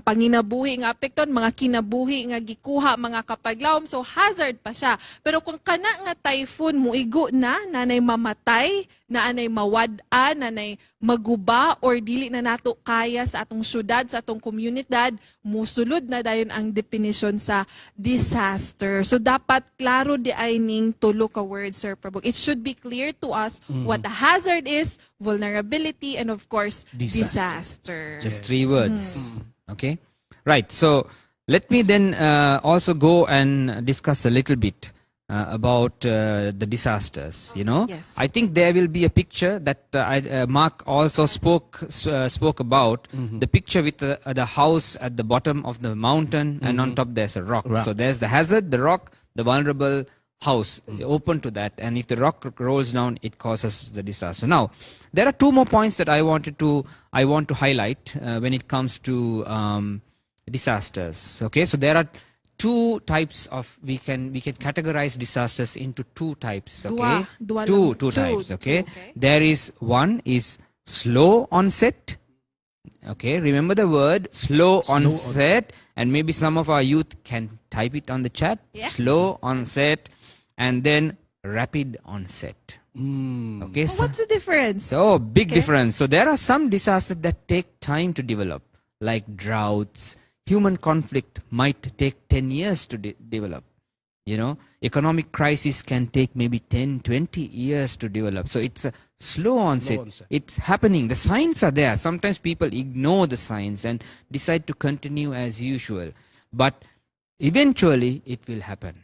panginabuhi nga apektuhan, mga kinabuhi nga gikuha, mga kapaglawom. So hazard pa siya. Pero kung kana nga typhoon muigo na, nanay mamatay, nanay mawad-an, nanay maguba, or dili na nato kaya sa atong syudad, sa atong komunidad, musulod na dayon ang definition sa disaster. So dapat klaro di ay ning tulo ka words, Sir Prabuk. It should be clear to us what the hazard is, vulnerability, and of course, disaster. Just 3 words. Okay. Right. So let me then also go and discuss a little bit about the disasters, you know. Yes. I think there will be a picture that Mark also spoke about, the picture with the house at the bottom of the mountain, and on top there's a rock. So there's the hazard, the rock, the vulnerable house open to that, and if the rock rolls down, it causes the disaster. Now, there are two more points that I want to highlight when it comes to disasters. Okay, so there are two types of, we can categorize disasters into two types. Okay, two types. Okay, there is one is slow onset. Okay, remember the word slow onset, and maybe some of our youth can type it on the chat. Slow onset, and then rapid onset. Okay, So what's the difference? so big difference. So there are some disasters that take time to develop, like droughts. Human conflict might take 10 years to develop. You know, economic crisis can take maybe 10, 20 years to develop. So it's a slow onset. It's happening. The signs are there. Sometimes people ignore the signs and decide to continue as usual. But eventually it will happen.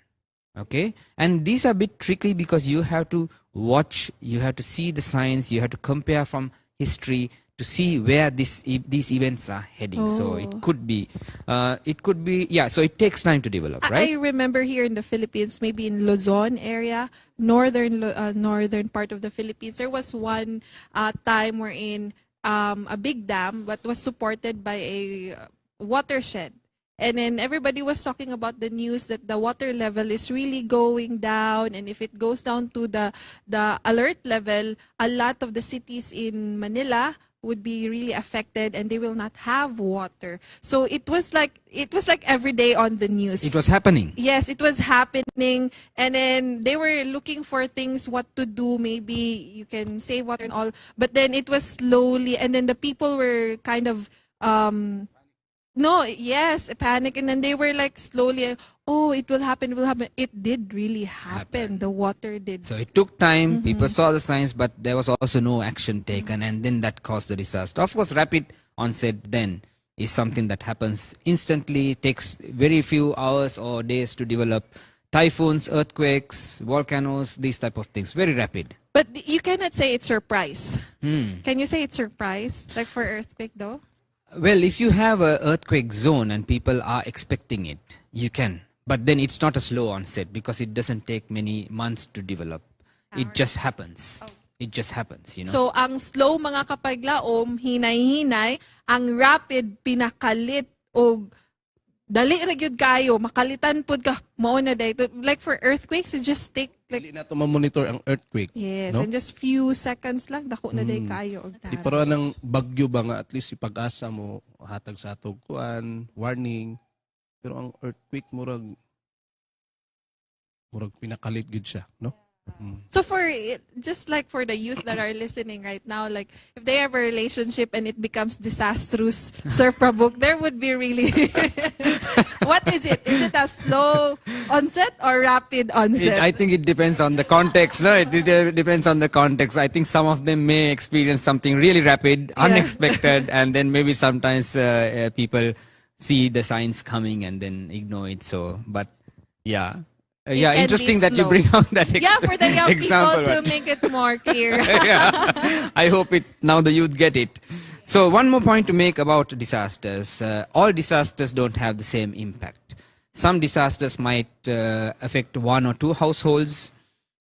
Okay, and these are a bit tricky because you have to watch, you have to see the signs, you have to compare from history to see where these events are heading. So it could be, so it takes time to develop, right? I remember here in the Philippines, maybe in Luzon area, northern part of the Philippines, there was one time wherein a big dam, but was supported by a watershed. And then everybody was talking about the news that the water level is really going down. And if it goes down to the alert level, a lot of the cities in Manila would be really affected and they will not have water. So it was like every day on the news. It was happening. Yes, it was happening. And then they were looking for things, what to do. Maybe you can save water and all. But then it was slowly, and then the people were kind of panic, and then they were like slowly, oh, it will happen, It did really happen. The water did. So it took time, people saw the signs, but there was also no action taken, and then that caused the disaster. Of course, rapid onset then is something that happens instantly, takes very few hours or days to develop. Typhoons, earthquakes, volcanoes, these type of things, very rapid. But you cannot say it's surprise. Can you say it's surprise? Like for earthquake though? Well, if you have an earthquake zone and people are expecting it, you can. But then it's not a slow onset because it doesn't take many months to develop. It just happens. It just happens, you know. So, ang slow mga kapaglaom, hinay-hinay, ang rapid, pinakalit, o dali ra gyud kayo, makalitan pod ka, mao na dayto. Like for earthquakes, it just take like Dili na to ma-monitor ang earthquake. yes, no? and just few seconds lang dako na day kayo og Di para ng bagyo ba nga, at least ipag-asa mo, hatag sa atog kuan, warning. Pero ang earthquake, murag pinakalit gud siya, no? So for just like for the youth that are listening right now, like if they have a relationship and it becomes disastrous, Sir Prabuk, there would be really what is it? Is it a slow onset or rapid onset? I think it depends on the context. No, it depends on the context. I think some of them may experience something really rapid, unexpected, and then maybe sometimes people see the signs coming and then ignore it. So, but yeah. It can interesting be that you slow. bring out that For the young example. people to make it more clear. I hope now the youth get it. So one more point to make about disasters. All disasters don't have the same impact. Some disasters might affect one or two households,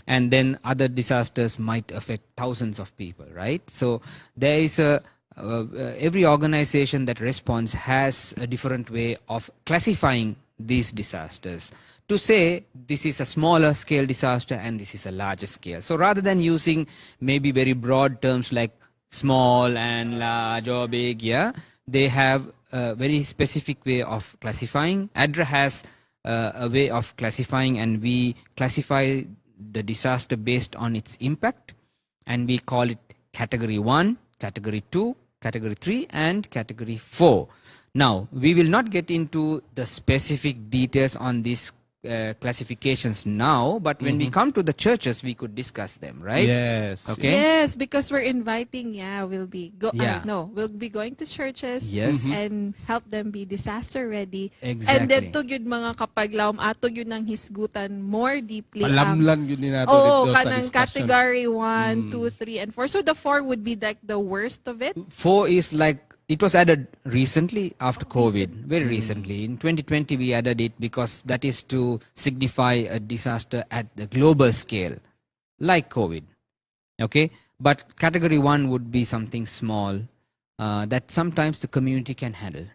and then other disasters might affect thousands of people, right? So there is every organization that responds has a different way of classifying these disasters, to say this is a smaller scale disaster and this is a larger scale. So rather than using maybe very broad terms like small and large or big, they have a very specific way of classifying. Adra has a way of classifying, and we classify the disaster based on its impact, and we call it category 1, category 2, category 3 and category 4. Now, we will not get into the specific details on these classifications now, but when we come to the churches, we could discuss them, right? Yes. Okay. Yes, because we're inviting, we'll be Yeah. we'll be going to churches Yes. and help them be disaster ready. Exactly. And then to gyud mga kapaglawom ato gyud nang hisgutan more deeply Palamlan yun din nato Oo, dito sa kanang discussion. category 1, 2, 3, and 4. So the 4 would be like the worst of it. 4 is like, it was added recently after COVID, very recently. In 2020, we added it because that is to signify a disaster at the global scale, like COVID. Okay? But category 1 would be something small that sometimes the community can handle.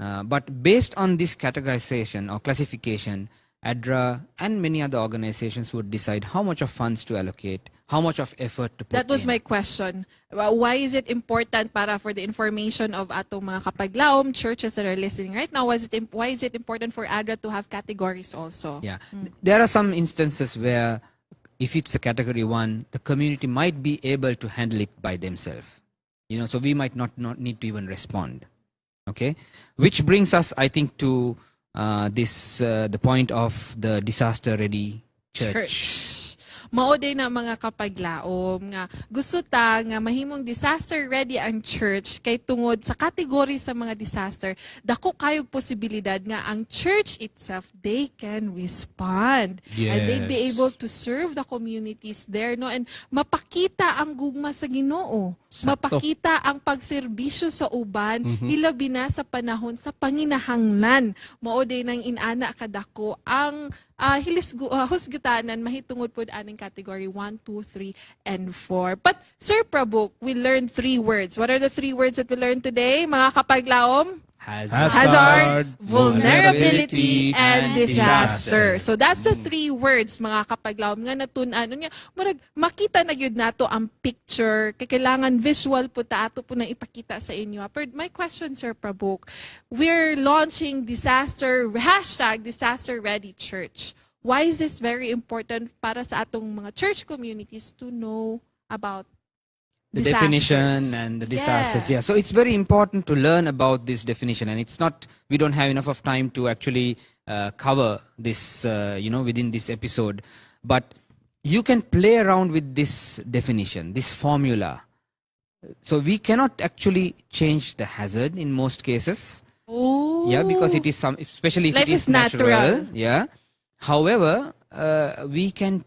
But based on this categorization or classification, ADRA and many other organizations would decide how much of funds to allocate, how much of effort to put That was in. my question. Why is it important para for the information of atong mga kapaglaom, churches that are listening right now, why is it important for ADRA to have categories also? Yeah. There are some instances where if it's a category 1, the community might be able to handle it by themselves. So we might not need to even respond. Okay? Which brings us, I think, to the point of the disaster-ready church. Mao day na mga kapaglaom nga gusto ta nga mahimong disaster ready ang church kay tungod sa category sa mga disaster dako kayog posibilidad nga ang church itself they can respond and they'd be able to serve the communities there no and mapakita ang gugma sa Ginoo. Mapakita ang pagserbisyo sa uban hilabi na sa panahon sa panginahanglan. Mao day nang inana kadako ang husgutanan mahitungod pod aning category 1, 2, 3, and 4. But Sir Prabuk, we learned 3 words. What are the 3 words that we learned today, mga kapaglaom? Hazard, vulnerability, and disaster. So that's the 3 words mga kapaglaom nga natun-ano niya. Murag makita na gyud nato ang picture kay kailangan visual po ta ato po nang ipakita sa inyo. But my question Sir Prabuk, we're launching disaster ready church. Why is this very important para sa atong mga church communities to know about the disasters? definition and the disasters. Yeah. So it's very important to learn about this definition, and it's not, we don't have enough of time to actually cover this, within this episode. But you can play around with this definition, this formula. So we cannot actually change the hazard in most cases. Oh. Yeah, because it is especially if Life it is is natural. Yeah. However, we can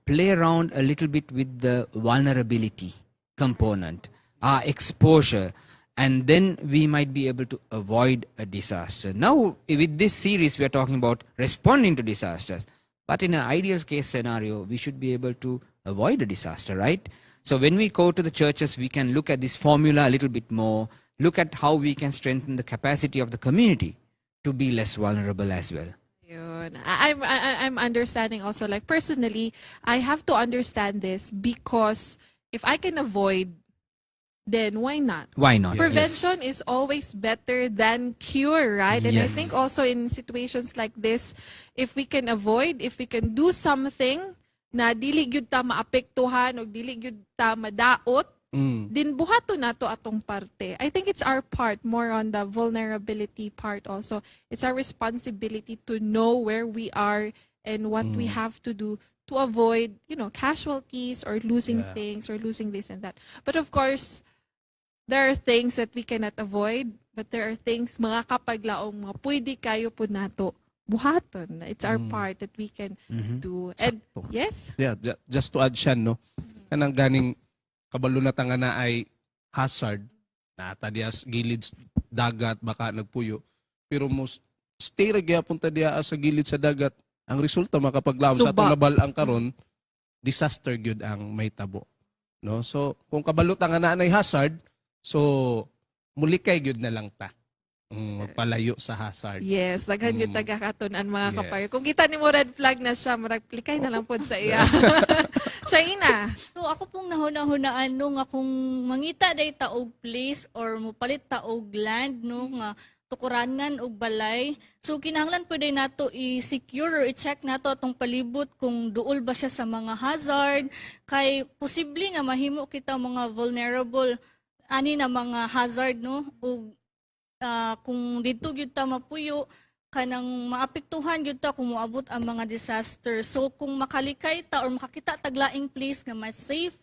play around a little bit with the vulnerability component, our exposure, and then we might be able to avoid a disaster. Now, with this series, we are talking about responding to disasters. But in an ideal case scenario, we should be able to avoid a disaster, right? So when we go to the churches, we can look at this formula a little bit more, look at how we can strengthen the capacity of the community to be less vulnerable as well. Yun. I'm understanding also, like personally, I have to understand this because if I can avoid, then why not? Why not? Prevention is always better than cure, right? And I Yes. think also in situations like this, if we can avoid, if we can do something na dili gyud ta maapektuhan o dili gyud ta madaot, din buhato nato atong parte. I think it's our part more on the vulnerability part also. It's our responsibility to know where we are and what we have to do to avoid, casualties or losing things or losing this and that. But of course, there are things that we cannot avoid, but there are things mga kapaglaong mga pwede kayo po nato buhaton. It's our part that we can do. And Sakto. yes? Yeah, just to add siya, no? Kanang ganing kabalo na tanga na ay hazard na tadias gilid dagat baka nagpuyo. Pero stay ra gyapon ta diya sa gilid sa dagat. Ang resulta makapaglaom sa atong nabalang karon, disaster gyud ang mahitabo. No? So kung kabalo tanga na ay hazard, so mulikay gyud na lang ta. Magpalayo sa hazard. Yes, daghan yung taga-katunan mga Yes. kapar. Kung kita ni mo red flag na siya, maragplikay na lang po sa iya. Shaina. So ako pong nahuna-hunaan no nga kung mangita day ta og place or mopalit ta og land no nga tukuranan og balay. So kinahanglan pud day nato i-secure or i-check nato atong palibot kung duol ba siya sa mga hazard kay posible nga mahimo kita mga vulnerable ani na mga hazard no ug kung dito gyud ta mapuyo kanang maapektuhan gyud ta kung moabot ang mga disaster. So kung makalikay ta or makakita taglaing place nga mas safe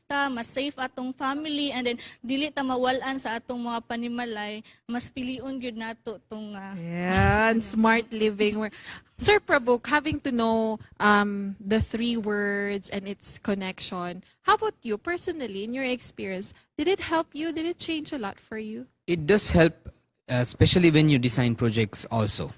atong family, and then dili ta mawalan sa atong mga panimalay, mas pilion gyud nato tong Yeah, and smart living. Sir Prabuk, having to know the 3 words and its connection, how about you personally, in your experience? Did it help you? Did it change a lot for you? It does help, especially when you design projects also.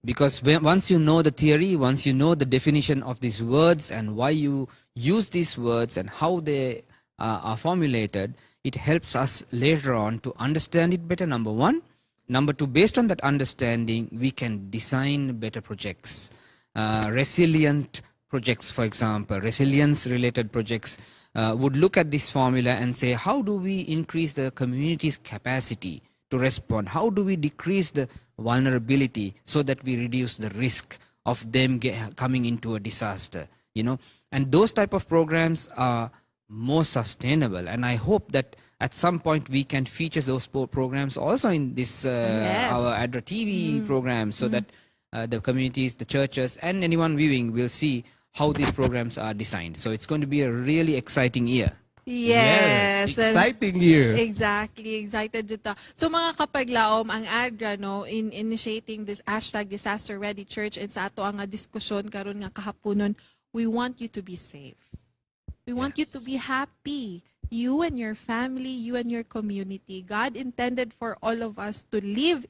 Because once you know the theory, once you know the definition of these words and why you use these words and how they are formulated, it helps us later on to understand it better, number one. Number two, based on that understanding, we can design better projects. Resilient projects, for example, resilience-related projects would look at this formula and say, how do we increase the community's capacity to respond? How do we decrease the vulnerability so that we reduce the risk of them coming into a disaster? You know, and those type of programs are more sustainable, and I hope that at some point we can feature those programs also in this our Adra TV program, so that the communities, the churches, and anyone viewing will see how these programs are designed. So it's going to be a really exciting year. Yes. Exciting year. Exactly. Excited dito. So mga kapaglaom, ang ADRA, no, in initiating this hashtag Disaster Ready Church, and sa ato ang diskusyon karon nga kahaponon, we want you to be safe. We want you to be happy. You and your family, you and your community. God intended for all of us to live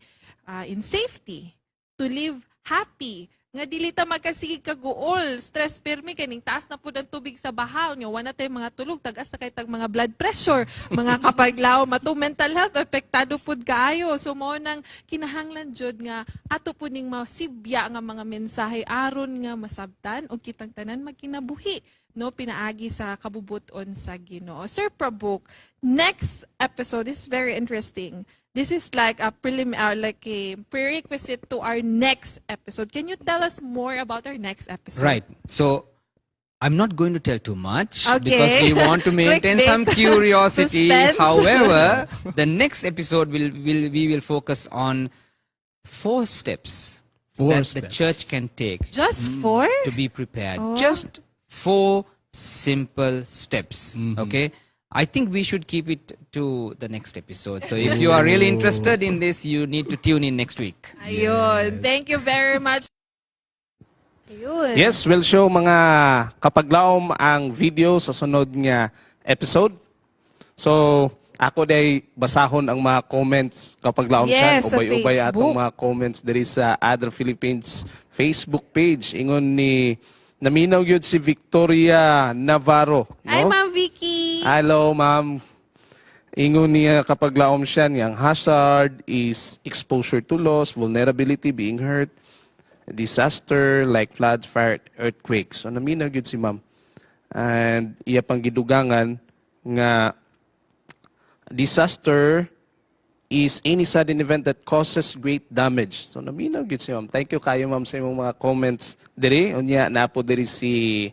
in safety, to live happy. Nga dili ta magkasigi kaguol, stress permi kaning taas na pud ang tubig sa bahaw nya, wala tay mga tulog, tagas na kay tag mga blood pressure, mga kapaglaw, mato mental health apektado pud kaayo. So mo nang kinahanglan jud nga ato pud ning masibya nga mga mensahe aron nga masabtan og kitang tanan magkinabuhi, no, pinaagi sa kabubuton sa Ginoo. Sir Prabuk, next episode is very interesting. This is like a prerequisite to our next episode. Can you tell us more about our next episode? Right. So I'm not going to tell too much Okay. because we want to maintain Clickbait. some curiosity. Suspense. However, the next episode we will focus on 4 steps that the church can take Just 4? to be prepared. Oh. Just 4 simple steps. Okay. I think we should keep it to the next episode. So if you are really interested in this, you need to tune in next week. Ayun. Thank you very much. Ayun. Yes, we'll show mga kapaglaom ang video sa sunod nga episode. So, ako day basahon ang mga comments kapaglaom Yes, siya. sa Ubay-ubay Facebook. atong mga comments diri sa Adra Philippines Facebook page. Ingon ni naminaw yun si Victoria Navarro. Hi, No? Ma'am Vicky. Hello, ma'am. Ingon niya kapaglaom siya niyang hazard is exposure to loss, vulnerability, being hurt, disaster like floods, fire, earthquakes. So naminaw yun si ma'am. And iya pang gidugangan nga disaster is any sudden event that causes great damage. So naminaw yun si ma'am. Thank you kayo ma'am sa imong mga comments diri. Unya napo diri si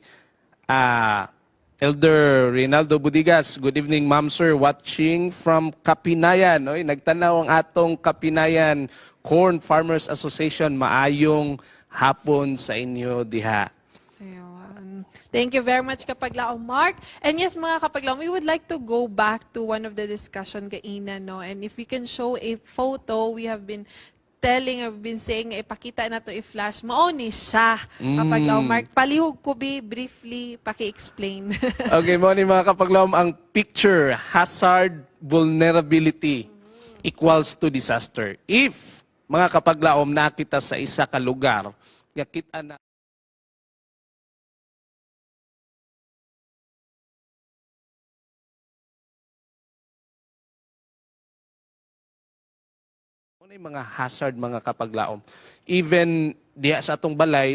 Elder Reynaldo Budigas. Good evening, ma'am, sir. Watching from Kapinayan. Oy, nagtanaw ang atong Kapinayan Corn Farmers Association. Maayong hapon sa inyo diha. Ayun. Thank you very much, Kapaglaw Mark. And yes, mga Kapaglaw, we would like to go back to one of the discussion kaina, no? And if we can show a photo, we have been saying, ipakita na to i-flash. Maoni siya, Kapaglaw Mark. Palihog ko briefly, paki-explain. Okay, mo ni mga kapaglaom, ang picture, hazard vulnerability equals to disaster. If, mga kapaglaom, nakita sa isa ka lugar, kita na mga hazard, mga kapaglaom. Even diha sa atong balay,